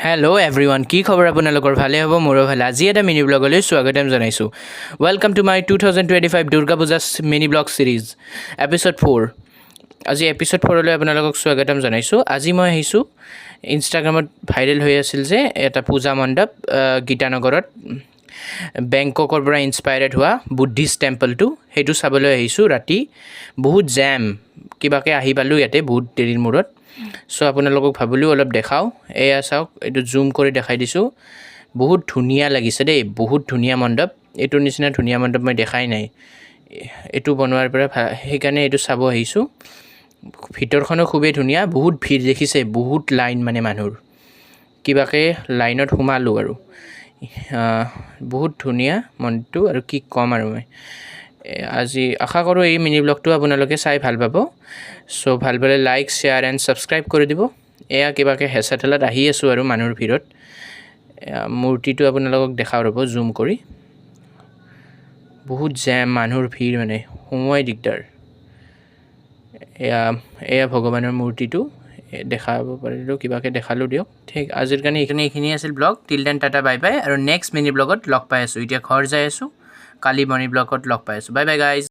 Hello' everyone, কি খবৰ আপোনালোকৰ? ভালে হ'ব, মোৰো ভালে। আজি এটা মিনি ব্লগলৈ স্বাগতম জনাইছোঁ। Welcome to my 2025 Durga Puja mini blog series episode 4। আজি এপিছ'ড 4লৈ আপোনালোকক স্বাগতম জনাইছোঁ। আজি মই আহিছোঁ ইনষ্টাগ্ৰামত ভাইৰেল হৈ আছিল যে এটা পূজা মণ্ডপ গীতানগৰত, বেংককৰ পৰা ইনস্পায়াৰ্ড হোৱা বুদ্ধিষ্ট টেম্পলটো, সেইটো চাবলৈ আহিছোঁ। ৰাতি বহুত জেম, কিবাকৈ আহি পালোঁ ইয়াতে বহুত দেৰিৰ মূৰত। চ' আপোনালোকক ভাবিলোঁ অলপ দেখাওঁ। এয়া চাওক, এইটো জুম কৰি দেখাই দিছোঁ। বহুত ধুনীয়া লাগিছে দেই, বহুত ধুনীয়া মণ্ডপ। এইটোৰ নিচিনা ধুনীয়া মণ্ডপ মই দেখাই নাই। এইটো বনোৱাৰ পৰা সেইকাৰণে এইটো চাব আহিছোঁ। ভিতৰখনো খুবেই ধুনীয়া, বহুত ভিৰ দেখিছে, বহুত লাইন মানে মানুহৰ। কিবাকৈ লাইনত সোমালোঁ আৰু বহুত ধুনীয়া মন্দিৰটো, আৰু কি ক'ম আৰু মই। আজি আশা কৰোঁ এই মিনি ব্লগটো আপোনালোকে চাই ভাল পাব। চ' ভাল পালে লাইক, শ্বেয়াৰ এণ্ড ছাবস্ক্ৰাইব কৰি দিব। এয়া কিবাকৈ হেঁচা ঠেলাত আহি আছোঁ আৰু মানুহৰ ভিৰত। মূৰ্তিটো আপোনালোকক দেখাওঁ ৰ'ব জুম কৰি। বহুত জেম, মানুহৰ ভিৰ, মানে সোমোৱাই দিগদাৰ। এয়া ভগৱানৰ মূৰ্তিটো দেখাব পাৰিলোঁ, কিবাকৈ দেখালোঁ দিয়ক। ঠিক আজিৰ কাৰণে এইখিনি আছিল blog. Till then Tata, bye bye. আৰু নেক্সট মিনি ব্লগত লগ পাই আছোঁ। এতিয়া ঘৰ যাই আছোঁ, কালি মিনি ব্লগত লগ পাই আছোঁ। Bye bye guys.